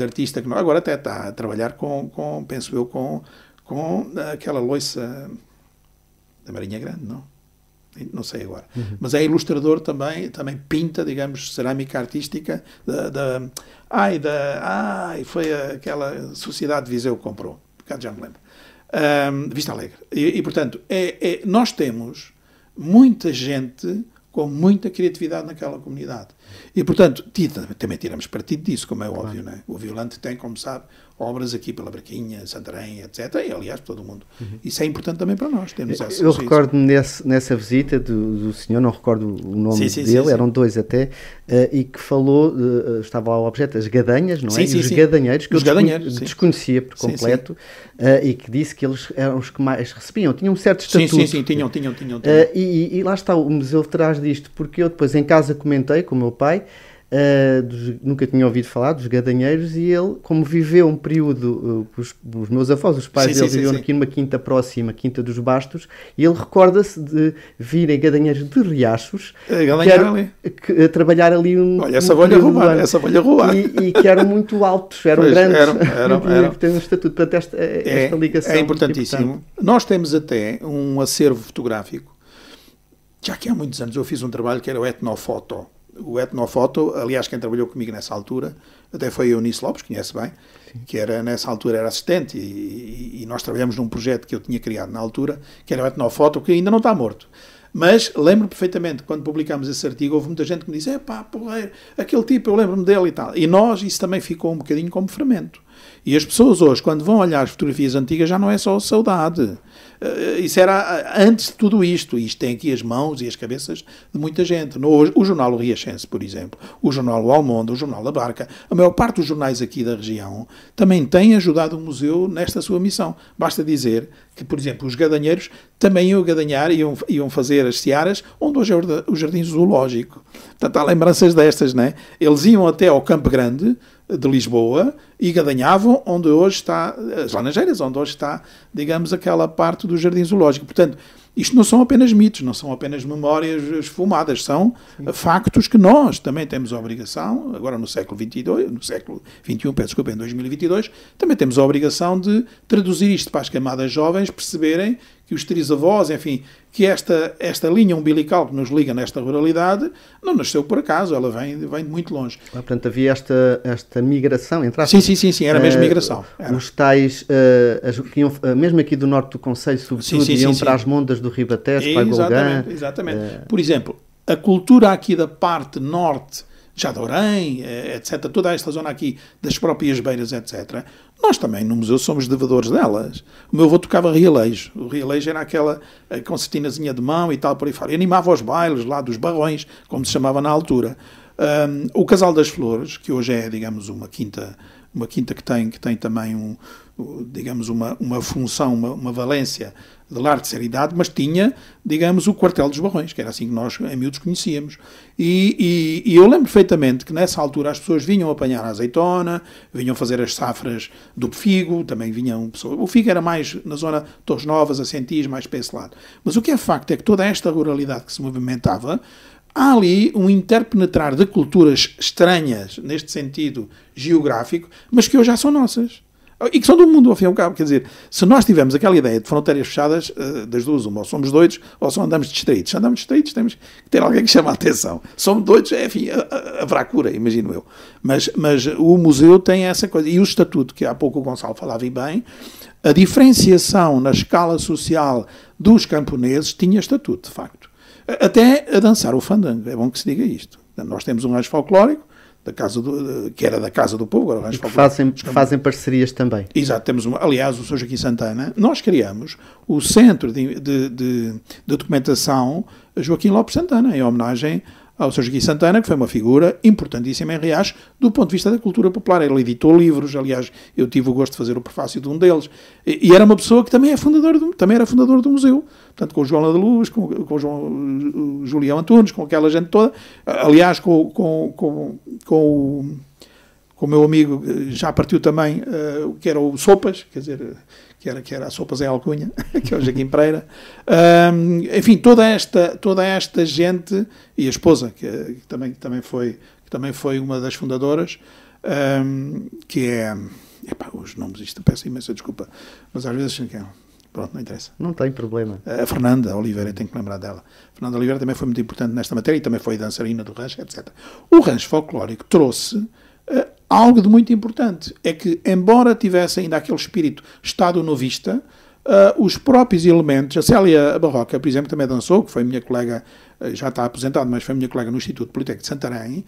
artista, que agora até está a trabalhar penso eu, com aquela loiça da Marinha Grande, não sei agora. Mas é ilustrador também pinta, digamos, cerâmica artística foi aquela Sociedade de Viseu que comprou, já me lembro. Vista Alegre. E portanto, nós temos muita gente com muita criatividade naquela comunidade. E, portanto, também tiramos partido disso, como é óbvio, não é? O Violante tem, como sabe, obras aqui pela Braquinha, Santarém, etc. E, aliás, todo o mundo. Isso é importante também para nós. Eu recordo-me nessa visita do senhor, não recordo o nome dele, eram dois até, e que falou, estava ao objeto, as gadanhas, não é? Os gadanheiros, que eu desconhecia por completo, e que disse que eles eram os que mais recebiam, tinham um certo estatuto. Sim, tinham. E lá está, o museu traz disto, porque eu depois em casa comentei com o meu pai, nunca tinha ouvido falar dos gadanheiros, e ele, como viveu um período, os meus avós, os pais deles viviam aqui numa quinta próxima, Quinta dos Bastos, e ele recorda-se de virem gadanheiros de Riachos a trabalhar ali Olha, essa vou-lhe roubar. E que eram muito altos, eram grandes, que têm um estatuto. Portanto, esta ligação é importantíssimo. Nós temos até um acervo fotográfico, já que há muitos anos eu fiz um trabalho que era o Etnofoto. O Etnofoto, aliás, quem trabalhou comigo nessa altura, até foi a Eunice Lopes, conhece bem, que nessa altura era assistente, e nós trabalhamos num projeto que eu tinha criado na altura, que era o Etnofoto, que ainda não está morto. Mas lembro perfeitamente, quando publicámos esse artigo, houve muita gente que me disse, porreiro, aquele tipo, eu lembro-me dele e tal. E isso também ficou um bocadinho como fermento. E as pessoas hoje, quando vão olhar as fotografias antigas, já não é só saudade. Isso era antes de tudo isto. Isto tem aqui as mãos e as cabeças de muita gente. O jornal O Riachense, por exemplo, o jornal O Almonda, o jornal A Barca, a maior parte dos jornais aqui da região também têm ajudado o museu nesta sua missão. Basta dizer que, por exemplo, os gadanheiros também iam gadanhar, iam fazer as searas onde hoje é o Jardim Zoológico. Portanto, há lembranças destas, não é? Eles iam até ao Campo Grande de Lisboa e gadanhavam onde hoje está, as Laranjeiras, onde hoje está, digamos, aquela parte do Jardim Zoológico. Portanto, isto não são apenas mitos, não são apenas memórias esfumadas, são factos que nós também temos a obrigação, agora no século XXI, em 2022, também temos a obrigação de traduzir isto para as camadas jovens perceberem que os trisavós, enfim, que esta linha umbilical que nos liga nesta ruralidade não nasceu por acaso, ela vem de muito longe. Portanto, havia esta migração, entre aspas. Sim, era mesmo migração. Era. Os tais, que iam, mesmo aqui do norte do concelho, sobretudo, iam para as mondas do Ribatejo, para a Golgã. Exatamente. Por exemplo, a cultura aqui da parte norte, já de Orém, etc., toda esta zona aqui das próprias beiras, etc., nós também no museu somos devedores delas. O meu avô tocava realejo. O realejo era aquela concertinazinha de mão e tal, por aí fora. E animava os bailes lá dos barrões, como se chamava na altura. O Casal das Flores, que hoje é, digamos, uma quinta que tem também digamos, uma função, uma valência de lar de seriedade, mas tinha, digamos, o quartel dos Barrões, que era assim que nós, em miúdos, conhecíamos. E eu lembro perfeitamente que nessa altura as pessoas vinham apanhar a azeitona, vinham fazer as safras do figo, também vinham pessoas... O figo era mais na zona de Torres Novas, Assentis, mais para esse lado. Mas o que é facto é que toda esta ruralidade que se movimentava, há ali um interpenetrar de culturas estranhas, neste sentido geográfico, mas que hoje já são nossas. E que são do mundo, ao fim e ao cabo. Quer dizer, se nós tivermos aquela ideia de fronteiras fechadas, das duas, uma, ou somos doidos ou só andamos distraídos. Se andamos distraídos, temos que ter alguém que chame a atenção. Somos doidos, enfim, haverá cura, imagino eu. Mas o museu tem essa coisa. E o estatuto, que há pouco o Gonçalo falava bem, a diferenciação na escala social dos camponeses tinha estatuto, de facto. Até a dançar o fandango. É bom que se diga isto. Nós temos um rancho folclórico, que era da Casa do Povo, agora que fazem parcerias também. Exato, temos aliás o Sr. Joaquim Santana. Nós criamos o Centro de Documentação Joaquim Lopes Santana, em homenagem ao Sr. Joaquim Santana, que foi uma figura importantíssima em Riacho do ponto de vista da cultura popular. Ele editou livros, aliás, eu tive o gosto de fazer o prefácio de um deles, e era uma pessoa que também era fundador do museu, portanto, com o João da Luz, com o João Julião Antunes, com aquela gente toda, aliás, com o meu amigo, já partiu também, que era o Sopas, quer dizer, que era a Sopas em Alcunha, que é o Joaquim Pereira. Enfim, toda esta gente, e a esposa, que também foi uma das fundadoras, que é... Epá, os nomes, isto peço imensa desculpa, mas às vezes... Pronto, não interessa. Não tem problema. A Fernanda Oliveira, tenho que lembrar dela. A Fernanda Oliveira também foi muito importante nesta matéria e também foi dançarina do rancho, etc. O rancho folclórico trouxe algo de muito importante. É que, embora tivesse ainda aquele espírito Estado novista, os próprios elementos, a Célia Barroca, por exemplo, também dançou, que foi minha colega, já está aposentada, mas foi minha colega no Instituto Politécnico de Santarém,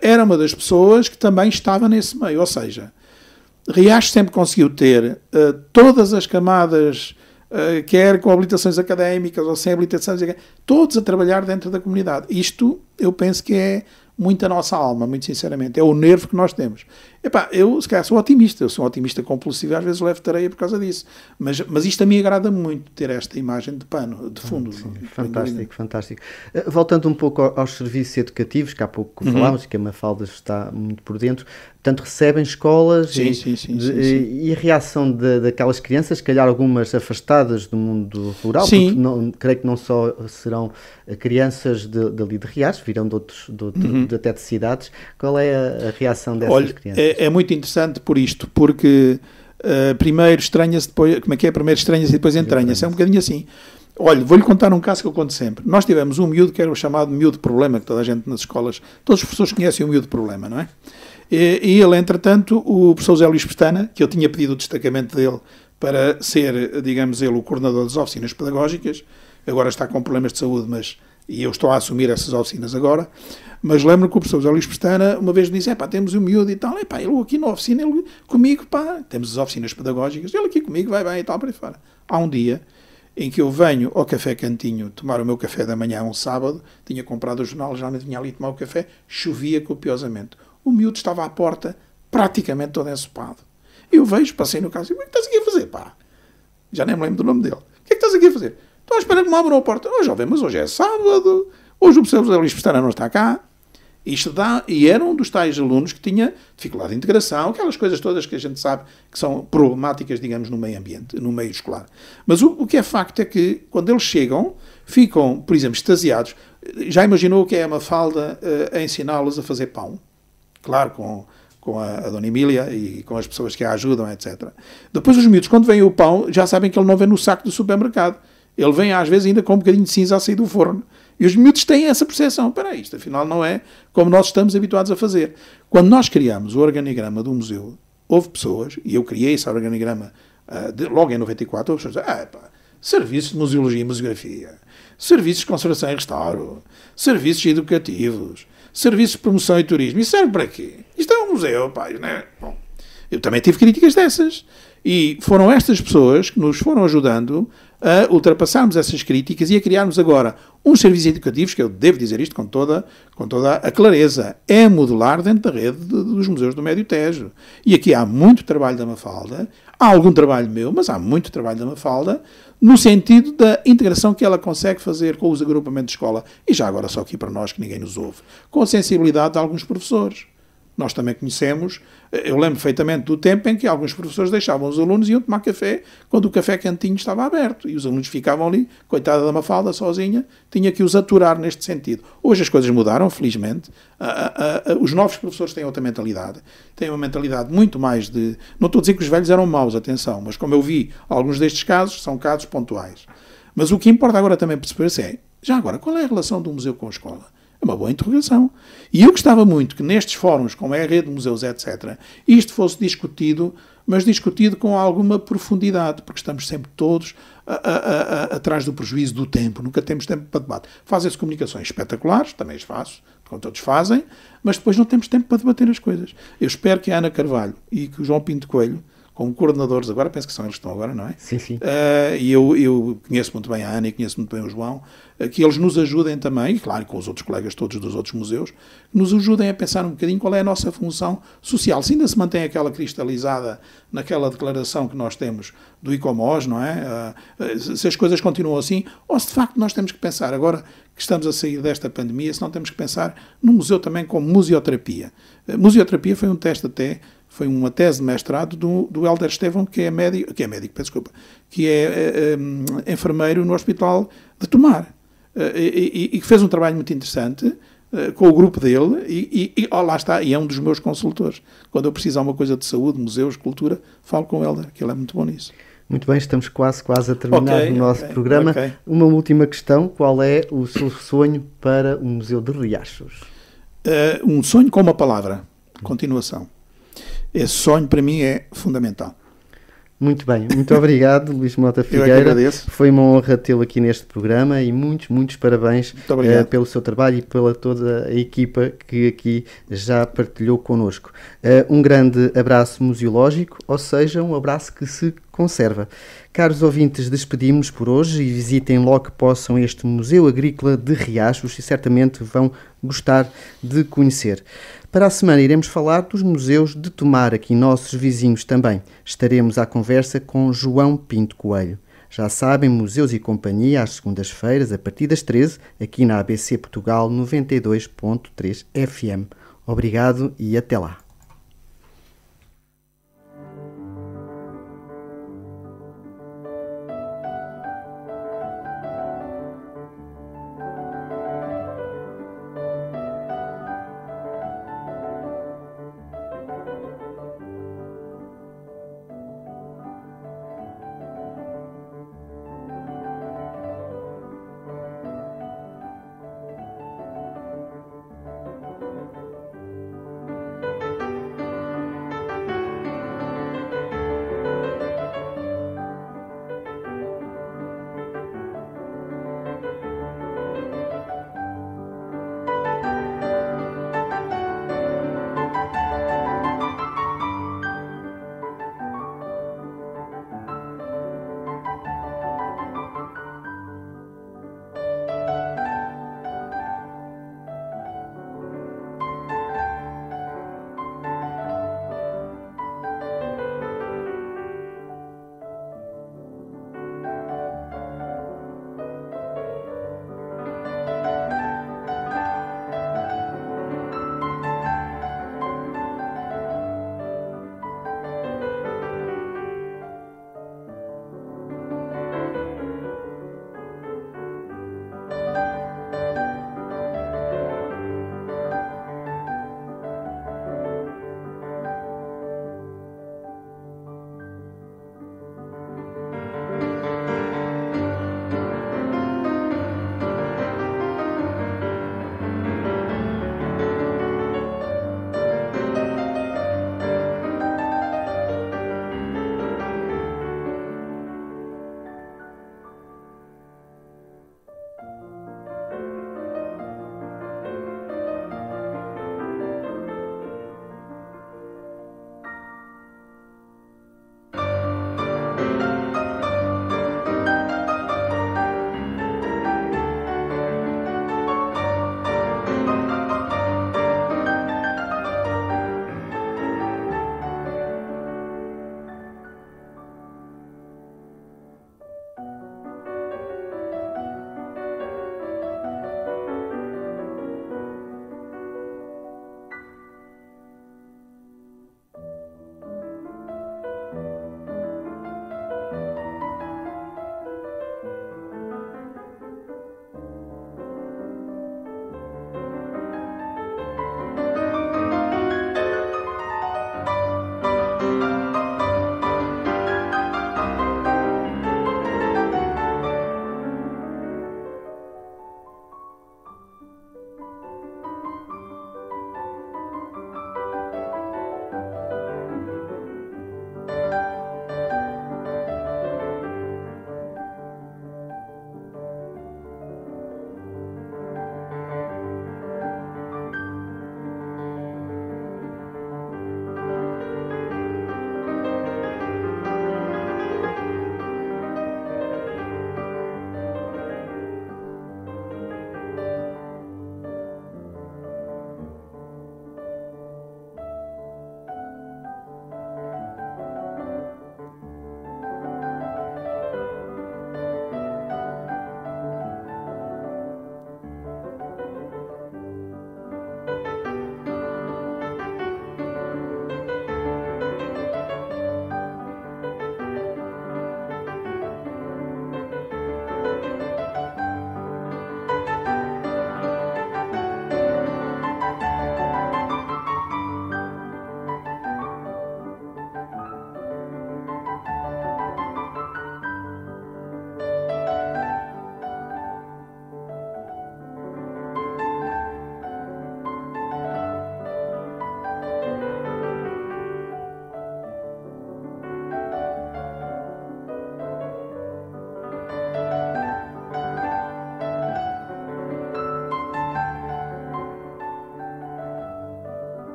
era uma das pessoas que também estava nesse meio. Ou seja, Riacho sempre conseguiu ter todas as camadas, quer com habilitações académicas ou sem habilitações, todos a trabalhar dentro da comunidade. Isto, eu penso que é muito a nossa alma, muito sinceramente. É o nervo que nós temos. Epá, eu, se calhar, sou otimista. Eu sou um otimista compulsivo e às vezes levo tareia por causa disso. Mas isto a mim agrada muito, ter esta imagem de pano, de fundo. Sim, fantástico. Voltando um pouco aos serviços educativos, que há pouco falámos, que a Mafalda está muito por dentro, portanto, recebem escolas e a reação daquelas crianças, se calhar algumas afastadas do mundo rural, porque creio que não só serão crianças dali de Riacho, virão até de cidades. Qual é a reação dessas crianças? É muito interessante por isto, porque primeiro estranha-se, depois, como é que é? Primeiro estranha-se e depois entranha-se. É um bocadinho assim. Olha, vou-lhe contar um caso que eu conto sempre. Nós tivemos um miúdo que era o chamado miúdo problema, que toda a gente nas escolas, todos os professores conhecem o miúdo problema, não é? E ele, entretanto, o professor José Luís Pestana, que eu tinha pedido o destacamento dele para ser, digamos ele, o coordenador das oficinas pedagógicas, agora está com problemas de saúde, e eu estou a assumir essas oficinas agora, mas lembro que o professor José Luís Pestana uma vez me disse, temos um miúdo e tal, ele aqui na oficina, ele comigo, temos as oficinas pedagógicas, ele aqui comigo, vai bem e tal, para aí fora. Há um dia em que eu venho ao Café Cantinho tomar o meu café da manhã, um sábado, tinha comprado o jornal, já me vinha ali tomar o café, chovia copiosamente. O miúdo estava à porta, praticamente todo ensopado. Eu vejo, passei no carro e digo, o que estás aqui a fazer, pá? Já nem me lembro do nome dele. O que é que estás aqui a fazer? Estou a esperar que me abram a porta. Jovem, mas hoje é sábado. Hoje o professor José Luís Pestana não está cá. E era um dos tais alunos que tinha dificuldade de integração, aquelas coisas todas que a gente sabe que são problemáticas, digamos, no meio ambiente, no meio escolar. Mas o que é facto é que, quando eles chegam, ficam, por exemplo, extasiados. Já imaginou o que é a Mafalda a ensiná-los a fazer pão? Claro, com a Dona Emília e com as pessoas que a ajudam, etc. Depois os miúdos, quando vem o pão, já sabem que ele não vem no saco do supermercado. Ele vem, às vezes, ainda com um bocadinho de cinza a sair do forno. E os miúdos têm essa percepção. Espera aí, isto afinal não é como nós estamos habituados a fazer. Quando nós criamos o organigrama do museu, houve pessoas, e eu criei esse organigrama logo em 94, houve pessoas que diziam, serviços de museologia e museografia, serviços de conservação e restauro, serviços educativos, serviços de promoção e turismo. Isso serve para quê? Isto é um museu, não é? Bom, eu também tive críticas dessas. E foram estas pessoas que nos foram ajudando a ultrapassarmos essas críticas e a criarmos agora uns serviços educativos, que eu devo dizer isto com toda a clareza, é modular dentro da rede dos museus do Médio Tejo. E aqui há muito trabalho da Mafalda, há algum trabalho meu, mas há muito trabalho da Mafalda, no sentido da integração que ela consegue fazer com os agrupamentos de escola, e já agora só aqui para nós que ninguém nos ouve, com a sensibilidade de alguns professores. Nós também conhecemos, eu lembro perfeitamente do tempo em que alguns professores deixavam os alunos e iam tomar café quando o café cantinho estava aberto. E os alunos ficavam ali, coitada da Mafalda, sozinha, tinha que os aturar neste sentido. Hoje as coisas mudaram, felizmente. Os novos professores têm outra mentalidade. Têm uma mentalidade muito mais de... Não estou a dizer que os velhos eram maus, atenção, mas como eu vi, alguns destes casos são casos pontuais. Mas o que importa agora também perceber-se é, já agora, qual é a relação do museu com a escola? É uma boa interrogação. E eu gostava muito que nestes fóruns, como é a rede de museus, etc., isto fosse discutido, mas discutido com alguma profundidade, porque estamos sempre todos atrás do prejuízo do tempo, nunca temos tempo para debate. Fazem-se comunicações espetaculares, também as faço, como todos fazem, mas depois não temos tempo para debater as coisas. Eu espero que a Ana Carvalho e que o João Pinto Coelho, como coordenadores agora, penso que são eles que estão agora, não é? Sim, sim. E eu conheço muito bem a Ana e conheço muito bem o João, que eles nos ajudem também, e claro, com os outros colegas todos dos outros museus, nos ajudem a pensar um bocadinho qual é a nossa função social. Se ainda se mantém aquela cristalizada naquela declaração que nós temos do ICOMOS, não é? Se as coisas continuam assim, ou se de facto nós temos que pensar, agora que estamos a sair desta pandemia, se não temos que pensar no museu também como museoterapia. Museoterapia foi um teste até, foi uma tese de mestrado do Hélder Estevão, que é médico, que é enfermeiro no Hospital de Tomar. E que fez um trabalho muito interessante com o grupo dele e lá está, e é um dos meus consultores. Quando eu preciso de alguma coisa de saúde, museus, cultura, falo com o Hélder, que ele é muito bom nisso. Muito bem, estamos quase a terminar o nosso programa. Uma última questão, qual é o seu sonho para o Museu de Riachos? Um sonho com uma palavra, continuação. Esse sonho para mim é fundamental. Muito bem, muito obrigado, Luís Mota Figueira. Eu é que agradeço. Foi uma honra tê-lo aqui neste programa e muitos parabéns pelo seu trabalho e pela toda a equipa que aqui já partilhou connosco. Um grande abraço museológico, ou seja, um abraço que se conserva. Caros ouvintes, despedimos por hoje e visitem logo que possam este Museu Agrícola de Riachos e certamente vão gostar de conhecer. Para a semana iremos falar dos museus de Tomar, aqui nossos vizinhos também. Estaremos à conversa com João Pinto Coelho. Já sabem, Museus e Companhia, às segundas-feiras, a partir das 13, aqui na ABC Portugal 92.3 FM. Obrigado e até lá.